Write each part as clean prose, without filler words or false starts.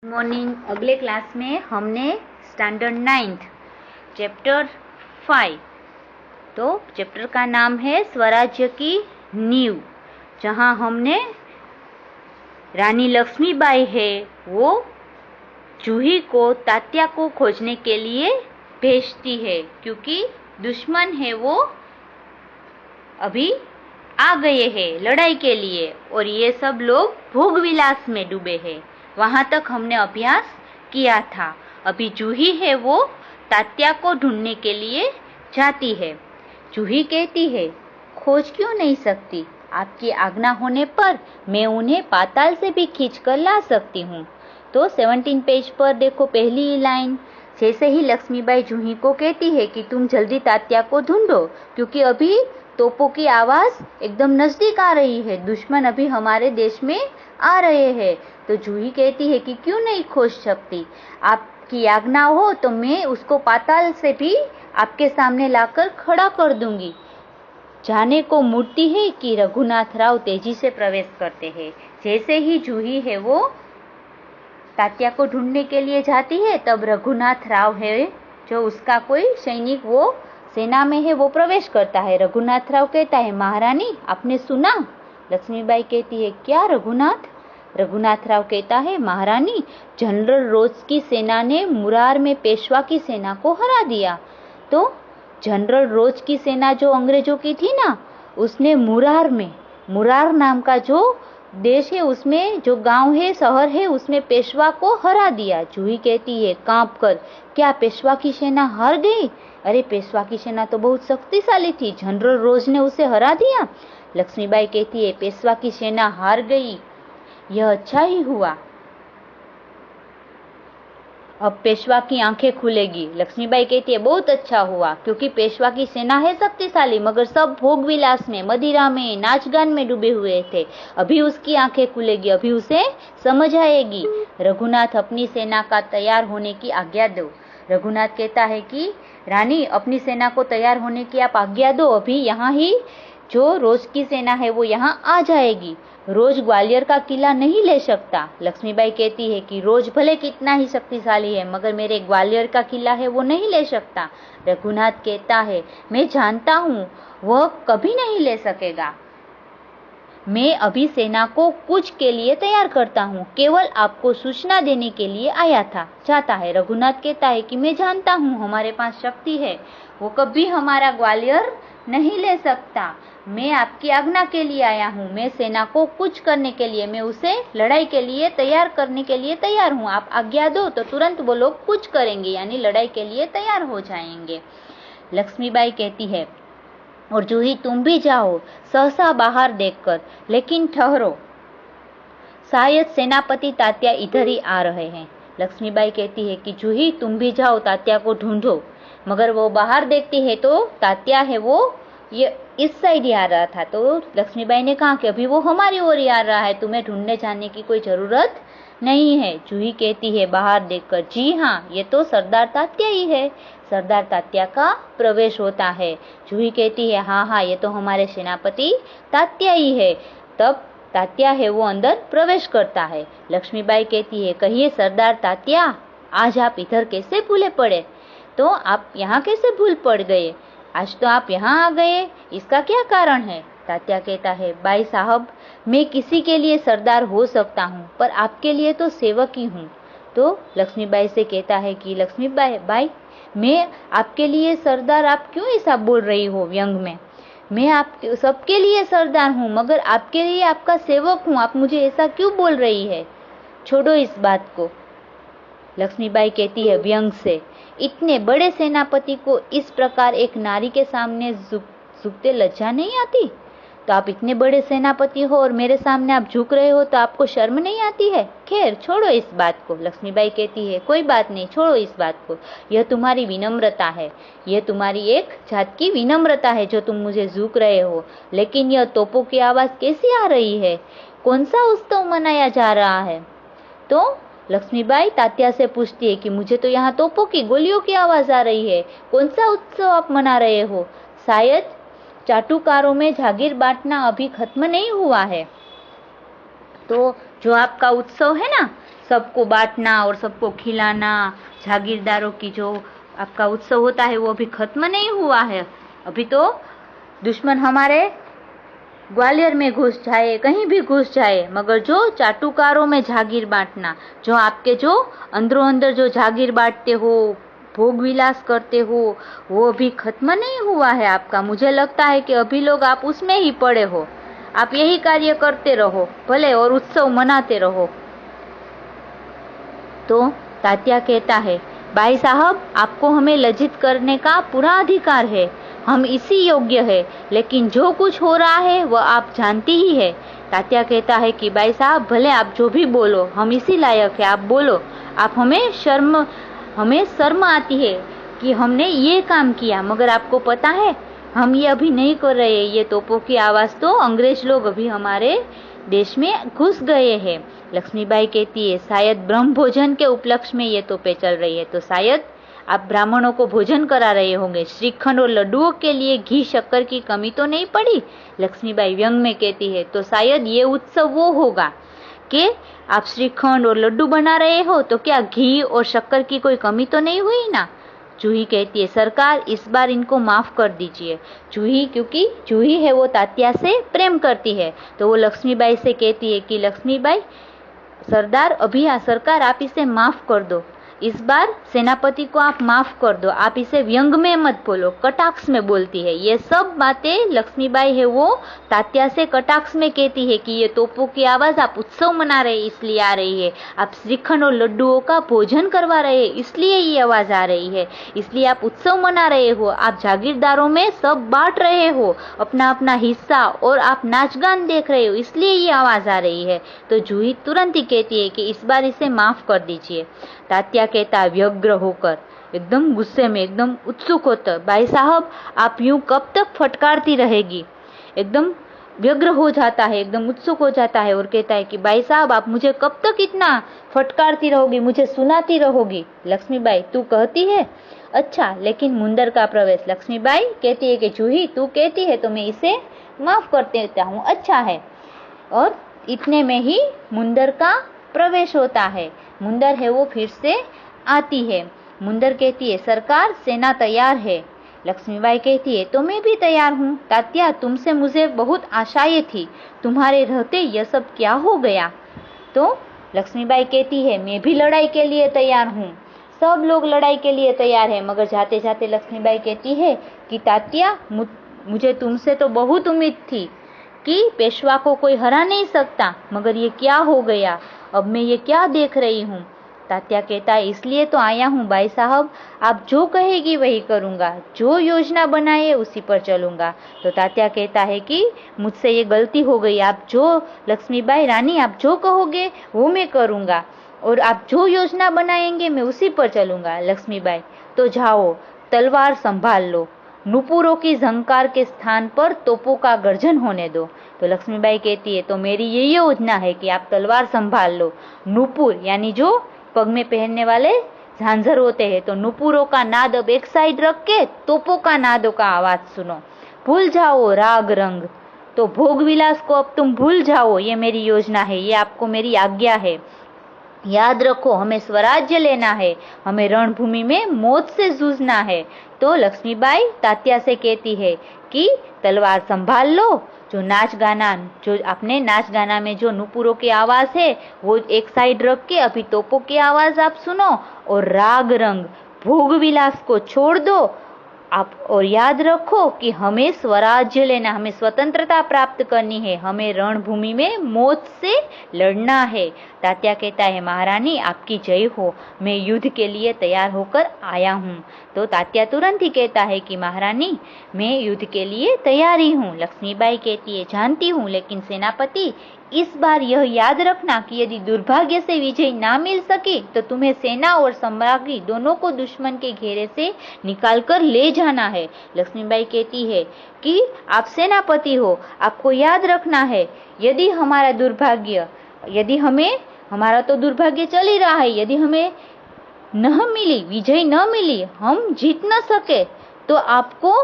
Morning. अगले class में हमने स्टैंडर्ड 9th चैप्टर 5, तो चैप्टर का नाम है स्वराज्य की नींव, जहां हमने रानी लक्ष्मीबाई है वो जूही को तात्या को खोजने के लिए भेजती है, क्योंकि दुश्मन है वो अभी आ गए हैं लड़ाई के लिए और ये सब लोग भोग विलास में डूबे हैं। वहां तक हमने अभ्यास किया था। अभी जूही है वो तात्या को ढूंढने के लिए जाती है। जूही कहती है, खोज क्यों नहीं सकती? आपकी आज्ञा होने पर मैं उन्हें पाताल से भी खींच कर ला सकती हूँ। तो 17 पेज पर देखो पहली लाइन। जैसे ही लक्ष्मीबाई जूही को कहती है कि तुम जल्दी तात्या को ढूंढो, क्योंकि अभी तोपों की आवाज एकदम नजदीक आ रही है, दुश्मन अभी हमारे देश में आ रहे हैं। तो जूही कहती है कि क्यों नहीं खोज सकती? आपकी आज्ञा हो तो मैं उसको पाताल से भी आपके सामने लाकर खड़ा कर दूंगी। जाने को मुड़ती है कि रघुनाथ राव तेजी से प्रवेश करते हैं। जैसे ही जूही है वो तात्या को ढूंढने के लिए जाती है, तब रघुनाथ राव है जो उसका कोई सैनिक वो सेना में है वो प्रवेश करता है। रघुनाथ राव कहता है, महारानी आपने सुना? लक्ष्मीबाई कहती है, क्या रघुनाथ? रघुनाथ राव कहता है, महारानी जनरल रोज की सेना ने मुरार में पेशवा की सेना को हरा दिया। तो जनरल रोज की सेना जो अंग्रेजों की थी ना, उसने मुरार नाम का जो देश है उसमें जो गांव है शहर है उसमें पेशवा को हरा दिया। जूही कहती है कांप कर, क्या पेशवा की सेना हार गई? अरे पेशवा की सेना तो बहुत शक्तिशाली थी, जनरल रोज ने उसे हरा दिया। लक्ष्मीबाई कहती है, पेशवा की सेना हार गई, यह अच्छा ही हुआ, अब पेशवा की आंखें खुलेगी। लक्ष्मीबाई कहती है, बहुत अच्छा हुआ, क्योंकि पेशवा की सेना है शक्तिशाली, मगर सब भोग विलास में, मदिरा में, नाच गान में डूबे हुए थे। अभी उसकी आंखें खुलेगी, अभी उसे समझ आएगी। रघुनाथ अपनी सेना का तैयार होने की आज्ञा दो। रघुनाथ कहता है कि रानी अपनी सेना को तैयार होने की आप आज्ञा दो, अभी यहाँ ही जो रोज की सेना है वो यहाँ आ जाएगी। रोज ग्वालियर का किला नहीं ले सकता। लक्ष्मीबाई कहती है कि रोज भले कितना ही शक्तिशाली है, मगर मेरे ग्वालियर का किला है वो नहीं ले सकता। रघुनाथ कहता है, मैं जानता हूँ वह कभी नहीं ले सकेगा। मैं अभी सेना को कुछ के लिए तैयार करता हूँ, केवल आपको सूचना देने के लिए आया था, चाहता है। रघुनाथ कहता है कि मैं जानता हूँ हमारे पास शक्ति है, वो कभी हमारा ग्वालियर नहीं ले सकता। मैं आपकी आज्ञा के लिए आया हूँ, मैं सेना को कुछ करने के लिए, मैं उसे लड़ाई के लिए तैयार करने के लिए तैयार हूँ। आप आज्ञा दो तो तुरंत वो लोग कुछ करेंगे, यानी लड़ाई के लिए तैयार हो जाएंगे। लक्ष्मीबाई कहती है, और जूही तुम भी जाओ सहसा बाहर देखकर, लेकिन ठहरो, शायद सेनापति तात्या इधर ही आ रहे हैं। लक्ष्मीबाई कहती है कि जूही तुम भी जाओ तात्या को ढूंढो, मगर वो बाहर देखती है तो तात्या है वो ये इस साइड ही आ रहा था। तो लक्ष्मीबाई ने कहा कि अभी वो हमारी ओर ही आ रहा है, तुम्हें ढूंढने जाने की कोई जरूरत नहीं है। जूही कहती है बाहर देखकर, जी हाँ ये तो सरदार तात्या ही है। सरदार तात्या का प्रवेश होता है। जूही कहती है, हाँ हाँ ये तो हमारे सेनापति तात्या ही है। तब तात्या है वो अंदर प्रवेश करता है। लक्ष्मीबाई कहती है, कहिए सरदार तात्या, आज आप इधर कैसे भूले पड़े? तो आप यहाँ कैसे भूल पड़ गए? आज तो आप यहाँ आ गए, इसका क्या कारण है? तात्या कहता है, भाई साहब मैं किसी के लिए सरदार हो सकता हूँ, पर आपके लिए तो सेवक ही हूँ। तो लक्ष्मीबाई से कहता है कि लक्ष्मीबाई भाई मैं आपके लिए सरदार, आप क्यों ऐसा बोल रही हो व्यंग में? मैं आप सबके लिए सरदार हूँ, मगर आपके लिए आपका सेवक हूँ, आप मुझे ऐसा क्यों बोल रही है? छोड़ो इस बात को। लक्ष्मीबाई कहती है व्यंग से, इतने बड़े सेनापति को इस प्रकार एक नारी के सामने झुकते लज्जा नहीं आती? तो आप इतने बड़े सेनापति हो और मेरे सामने आप झुक रहे हो तो आपको शर्म नहीं आती है? खैर छोड़ो इस बात को। लक्ष्मीबाई कहती है, कोई बात नहीं, छोड़ो इस बात को, यह तुम्हारी विनम्रता है, यह तुम्हारी एक जात की विनम्रता है जो तुम मुझे झुक रहे हो। लेकिन यह तोपों की आवाज कैसी आ रही है? कौन सा उत्सव मनाया जा रहा है? तो लक्ष्मीबाई तात्या से पूछती है कि मुझे तो यहाँ तोपों की गोलियों की आवाज आ रही है, कौन सा उत्सव आप मना रहे हो? शायद चाटुकारों में जागीर बांटना अभी खत्म नहीं हुआ है। तो जो आपका उत्सव है ना, सबको बांटना और सबको खिलाना, जागीरदारों की जो आपका उत्सव होता है वो अभी खत्म नहीं हुआ है। अभी तो दुश्मन हमारे ग्वालियर में घुस जाए, कहीं भी घुस जाए, मगर जो चाटुकारों में जागीर बांटना, जो आपके जो अंदरों अंदर जो जागीर बांटते हो, भोग विलास करते हो, वो अभी खत्म नहीं हुआ है आपका। मुझे लगता है कि अभी लोग आप उसमें ही पड़े हो। आप यही कार्य करते रहो भले और उत्सव मनाते रहो। तो तात्या कहता है, भाई साहब आपको हमें लज्जित करने का पूरा अधिकार है, हम इसी योग्य है, लेकिन जो कुछ हो रहा है वह आप जानती ही है। तात्या कहता है कि भाई साहब भले आप जो भी बोलो, हम इसी लायक है, आप बोलो। आप हमें शर्म आती है कि हमने ये काम किया, मगर आपको पता है हम ये अभी नहीं कर रहे। ये तोपों की आवाज तो अंग्रेज लोग अभी हमारे देश में घुस गए हैं। लक्ष्मीबाई कहती है, शायद ब्रह्म भोजन के उपलक्ष्य में ये तोपें चल रही है, तो शायद आप ब्राह्मणों को भोजन करा रहे होंगे। श्रीखंड और लड्डुओं के लिए घी शक्कर की कमी तो नहीं पड़ी। लक्ष्मीबाई व्यंग में कहती है, तो शायद ये उत्सव वो होगा कि आप श्रीखंड और लड्डू बना रहे हो, तो क्या घी और शक्कर की कोई कमी तो नहीं हुई ना। जूही कहती है, सरकार इस बार इनको माफ कर दीजिए। जूही, क्योंकि जूही है वो तात्या से प्रेम करती है, तो वो लक्ष्मीबाई से कहती है कि लक्ष्मीबाई सरदार अभी सरकार आप इसे माफ कर दो, इस बार सेनापति को आप माफ कर दो, आप इसे व्यंग में मत बोलो, कटाक्ष में बोलती है। ये सब बातें लक्ष्मीबाई है वो तात्या से कटाक्ष में कहती है कि ये तोपों की आवाज आप उत्सव मना रहे इसलिए आ रही है, आप श्रीखंड और लड्डुओं का भोजन करवा रहे इसलिए ये आवाज आ रही है, इसलिए आप उत्सव मना रहे हो, आप जागीरदारों में सब बांट रहे हो अपना अपना हिस्सा, और आप नाच गान देख रहे हो इसलिए ये आवाज आ रही है। तो जूही तुरंत ही कहती है कि इस बार इसे माफ कर दीजिए। तात्या कहता व्यग्र होकर, एकदम गुस्से में, एकदम उत्सुक होकर, भाई साहब आप यूं कब तक फटकारती रहेगी। एकदम व्यग्र हो जाता है, एकदम उत्सुक हो जाता है और कहता है कि भाई साहब आप मुझे कब तक इतना फटकारती रहोगी, मुझे सुनाती रहोगी। लक्ष्मीबाई, तू कहती है अच्छा, लेकिन मुंदर का प्रवेश। लक्ष्मीबाई कहती है कि जूही तू कहती है तो मैं इसे माफ कर देता हूँ, अच्छा है। और इतने में ही मुंदर का प्रवेश होता है। मुंदर है वो फिर से आती है। मुंदर कहती है, सरकार सेना तैयार है। लक्ष्मीबाई कहती है, तो मैं भी तैयार हूँ। तात्या, तुमसे मुझे बहुत आशाएं थी, तुम्हारे रहते यह सब क्या हो गया। तो लक्ष्मीबाई कहती है, मैं भी लड़ाई के लिए तैयार हूँ, सब लोग लड़ाई के लिए तैयार है। मगर जाते जाते लक्ष्मीबाई कहती है कि तात्या, मुझे तुमसे तो बहुत उम्मीद थी कि पेशवा को कोई हरा नहीं सकता, मगर ये क्या हो गया, अब मैं ये क्या देख रही हूँ। तात्या कहता है, इसलिए तो आया हूँ भाई साहब, आप जो कहेगी वही करूँगा, जो योजना बनाए उसी पर चलूँगा। तो तात्या कहता है कि मुझसे ये गलती हो गई, आप जो लक्ष्मीबाई रानी आप जो कहोगे वो मैं करूँगा, और आप जो योजना बनाएंगे मैं उसी पर चलूँगा। लक्ष्मीबाई, तो जाओ तलवार संभाल लो, नुपुरों की झंकार के स्थान पर तोपों का गर्जन होने दो। तो लक्ष्मीबाई कहती है, तो मेरी ये योजना है कि आप तलवार संभाल लो, नुपुर यानी जो पग में पहनने वाले झांझर होते हैं, तो नुपुरों का नाद अब एक साइड रख के तोपों का नादों का आवाज सुनो। भूल जाओ राग रंग, तो भोग विलास को अब तुम भूल जाओ, ये मेरी योजना है, ये आपको मेरी आज्ञा है। याद रखो हमें स्वराज्य लेना है, हमें रणभूमि में मौत से जूझना है। तो लक्ष्मीबाई तात्या से कहती है कि तलवार संभाल लो, जो नाच गाना, जो अपने नाच गाना में जो नुपुरों की आवाज है वो एक साइड रख के अभी तोपों की आवाज आप सुनो, और राग रंग भोग विलास को छोड़ दो आप, और याद रखो कि हमें स्वराज्य लेना, हमें स्वतंत्रता प्राप्त करनी है, हमें रणभूमि में मौत से लड़ना है। तात्या कहता है, महारानी आपकी जय हो, मैं युद्ध के लिए तैयार होकर आया हूँ। तो तात्या तुरंत ही कहता है कि महारानी मैं युद्ध के लिए तैयार ही हूँ। लक्ष्मीबाई कहती है, जानती हूँ, लेकिन सेनापति इस बार यह याद रखना कि यदि दुर्भाग्य से विजय ना मिल सकी तो तुम्हें सेना और सामग्री दोनों को दुश्मन के घेरे से निकालकर ले जाना है। लक्ष्मीबाई कहती है कि आप सेनापति हो, आपको याद रखना है, यदि हमारा दुर्भाग्य, यदि हमारा तो दुर्भाग्य चल ही रहा है, यदि हमें न मिली, विजय न मिली, हम जीत न सके, तो आपको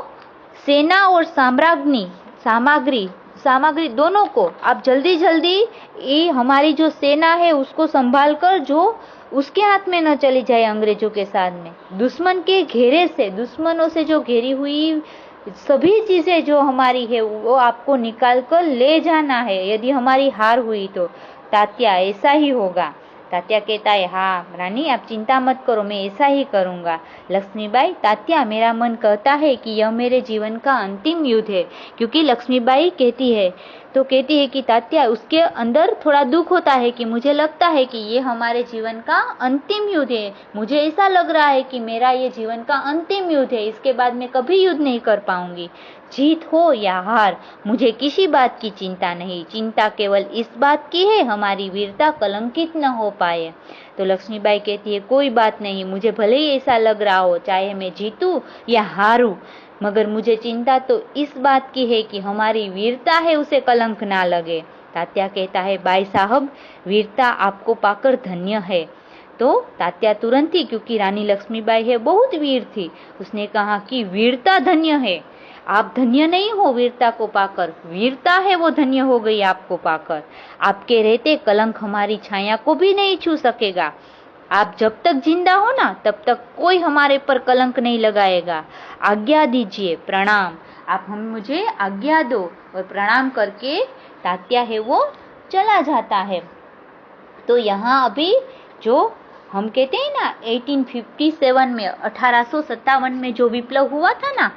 सेना और सामग्री सामग्री दोनों को आप जल्दी जल्दी ये हमारी जो सेना है उसको संभाल कर जो उसके हाथ में न चली जाए अंग्रेजों के साथ में। दुश्मन के घेरे से, दुश्मनों से जो घेरी हुई सभी चीजें जो हमारी है वो आपको निकाल कर ले जाना है, यदि हमारी हार हुई तो। तात्या ऐसा ही होगा। तात्या कहता है, हाँ रानी आप चिंता मत करो, मैं ऐसा ही करूँगा। लक्ष्मीबाई, तात्या मेरा मन कहता है कि यह मेरे जीवन का अंतिम युद्ध है। क्योंकि लक्ष्मीबाई कहती है कि तात्या उसके अंदर थोड़ा दुख होता है कि मुझे लगता है कि ये हमारे जीवन का अंतिम युद्ध है। मुझे ऐसा लग रहा है कि मेरा ये जीवन का अंतिम युद्ध है, इसके बाद मैं कभी युद्ध नहीं कर पाऊंगी। जीत हो या हार, मुझे किसी बात की चिंता नहीं, चिंता केवल इस बात की है हमारी वीरता कलंकित न हो पाए। तो लक्ष्मीबाई कहती है, कोई बात नहीं, मुझे भले ही ऐसा लग रहा हो, चाहे मैं जीतूं या हारूं, मगर मुझे चिंता तो इस बात की है कि हमारी वीरता है उसे कलंक ना लगे। तात्या कहता है, बाई साहब वीरता आपको पाकर धन्य है। तो तात्या तुरंत ही, क्योंकि रानी लक्ष्मीबाई है बहुत वीर थी, उसने कहा कि वीरता धन्य है, आप धन्य नहीं हो वीरता को पाकर, वीरता है वो धन्य हो गई आपको पाकर। आपके रहते कलंक हमारी छाया को भी नहीं छू सकेगा। आप जब तक जिंदा हो ना तब तक कोई हमारे पर कलंक नहीं लगाएगा। आज्ञा दीजिए, प्रणाम, आप हम मुझे आज्ञा दो। और प्रणाम करके तात्या है वो चला जाता है। तो यहाँ अभी जो हम कहते हैं ना 1857 में 1857 में जो विप्लव हुआ था ना,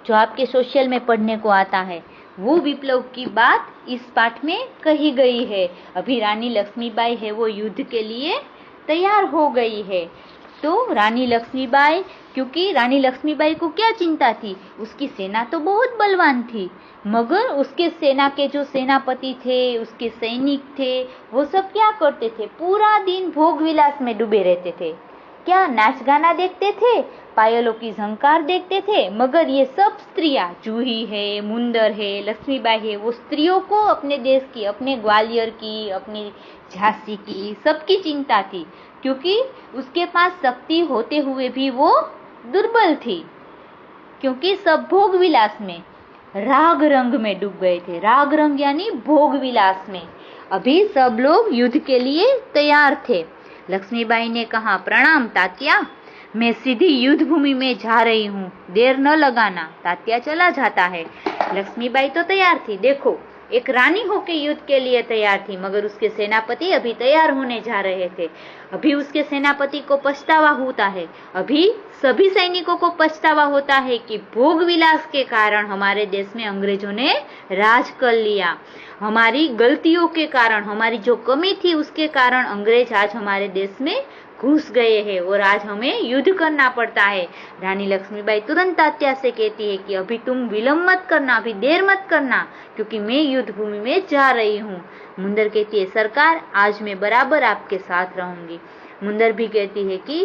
जो आपके सोशल में पढ़ने को आता है, वो विप्लव की बात इस पाठ में कही गई है। अभी रानी लक्ष्मीबाई है वो युद्ध के लिए तैयार हो गई है। तो रानी लक्ष्मीबाई, क्योंकि रानी लक्ष्मीबाई को क्या चिंता थी, उसकी सेना तो बहुत बलवान थी, मगर उसके सेना के जो सेनापति थे, उसके सैनिक थे, वो सब क्या करते थे, पूरा दिन भोग विलास में डूबे रहते थे। क्या नाच गाना देखते थे, पायलों की झंकार देखते थे, मगर ये सब स्त्रियां, जूही है, मुंदर है, लक्ष्मीबाई है, वो स्त्रियों को अपने देश की, अपने ग्वालियर की, अपनी झांसी की, सबकी चिंता थी। क्योंकि उसके पास शक्ति होते हुए भी वो दुर्बल थी, क्योंकि सब भोग विलास में, राग रंग में डूब गए थे। राग रंग यानी भोग विलास में। अभी सब लोग युद्ध के लिए तैयार थे। लक्ष्मीबाई ने कहा, प्रणाम तात्या, मैं सीधी युद्ध भूमि में जा रही हूँ, देर न लगाना। तात्या चला जाता है। लक्ष्मीबाई तो तैयार थी, देखो एक रानी होके युद्ध के लिए तैयार थी, मगर उसके सेनापति अभी तैयार होने जा रहे थे। अभी उसके सेनापति को पछतावा होता है, अभी सभी सैनिकों को पछतावा होता है कि भोग विलास के कारण हमारे देश में अंग्रेजों ने राज कर लिया। हमारी गलतियों के कारण, हमारी जो कमी थी उसके कारण अंग्रेज आज हमारे देश में घुस गए हैं और आज हमें युद्ध करना पड़ता है। रानी लक्ष्मीबाई तुरंत तात्या से कहती है कि अभी तुम विलंब मत करना, अभी देर मत करना, क्योंकि मैं युद्ध भूमि में जा रही हूँ। मुंदर कहती है, सरकार आज मैं बराबर आपके साथ रहूंगी। मुंदर भी कहती है कि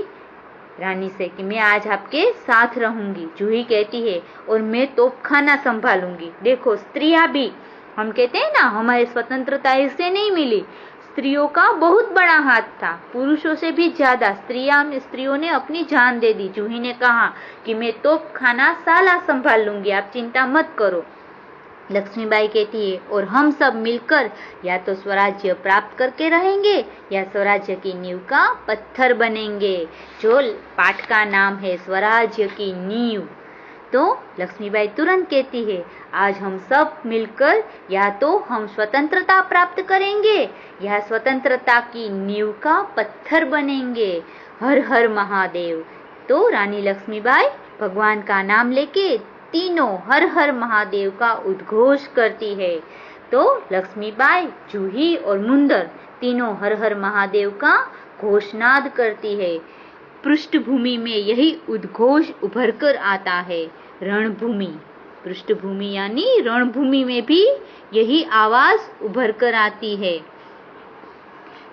रानी से कि मैं आज आपके साथ रहूंगी। जूही कहती है, और मैं तोपखाना संभालूंगी। देखो स्त्रियां भी, हम कहते हैं ना हमारी स्वतंत्रता इससे नहीं मिली, स्त्रियों का बहुत बड़ा हाथ था, पुरुषों से भी ज्यादा स्त्रियों ने अपनी जान दे दी। जूही ने कहा कि मैं तोपखाना साला संभाल लूंगी, आप चिंता मत करो। लक्ष्मीबाई कहती है, और हम सब मिलकर या तो स्वराज्य प्राप्त करके रहेंगे या स्वराज्य की नींव का पत्थर बनेंगे। जो पाठ का नाम है स्वराज्य की नींव। तो लक्ष्मीबाई तुरंत कहती है, आज हम सब मिलकर या तो हम स्वतंत्रता प्राप्त करेंगे या स्वतंत्रता की नींव का पत्थर बनेंगे। हर हर महादेव। तो रानी लक्ष्मीबाई भगवान का नाम लेके तीनों हर हर महादेव का उद्घोष करती है। तो लक्ष्मीबाई, जूही और मुंदर तीनों हर हर महादेव का घोषनाद करती है। पृष्ठभूमि में यही उद्घोष उभर कर आता है। रणभूमि, पृष्ठभूमि यानी रणभूमि में भी यही आवाज उभर कर आती है।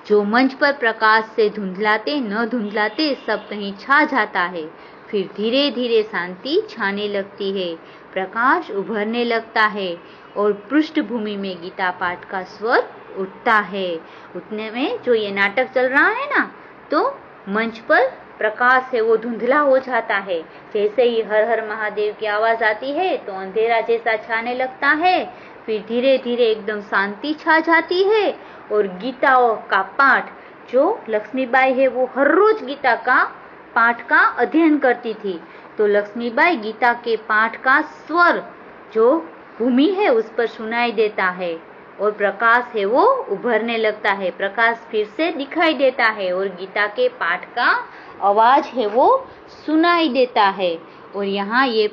जो मंच पर प्रकाश से धुंधलाते न धुंधलाते सब कहीं छा जाता है, फिर धीरे धीरे शांति छाने लगती है, प्रकाश उभरने लगता है और पृष्ठभूमि में गीता पाठ का स्वर उठता है। उतने में जो ये नाटक चल रहा है ना, तो मंच पर प्रकाश है वो धुंधला हो जाता है। जैसे ही हर हर महादेव की आवाज आती है तो अंधेरा जैसा छाने लगता है, फिर धीरे धीरे एकदम शांति छा जाती है और गीताओं का पाठ, जो लक्ष्मीबाई है वो हर रोज गीता का पाठ का अध्ययन करती थी, तो लक्ष्मीबाई गीता के पाठ का स्वर जो भूमि है उस पर सुनाई देता है और प्रकाश है वो उभरने लगता है, प्रकाश फिर से दिखाई देता है और गीता के पाठ का आवाज है वो सुनाई देता है और यहाँ ये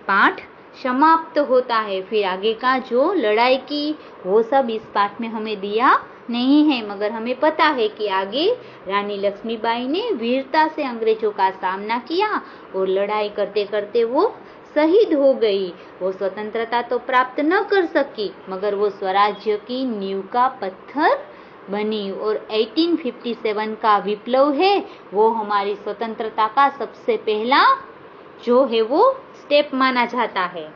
पाठ समाप्त होता है। फिर आगे का जो लड़ाई की वो सब इस पाठ में हमें दिया नहीं है, मगर हमें पता है कि आगे रानी लक्ष्मीबाई ने वीरता से अंग्रेजों का सामना किया और लड़ाई करते करते वो शहीद हो गई। वो स्वतंत्रता तो प्राप्त न कर सकी, मगर वो स्वराज्य की नींव का पत्थर बनी और 1857 का विप्लव है वो हमारी स्वतंत्रता का सबसे पहला जो है वो स्टेप माना जाता है।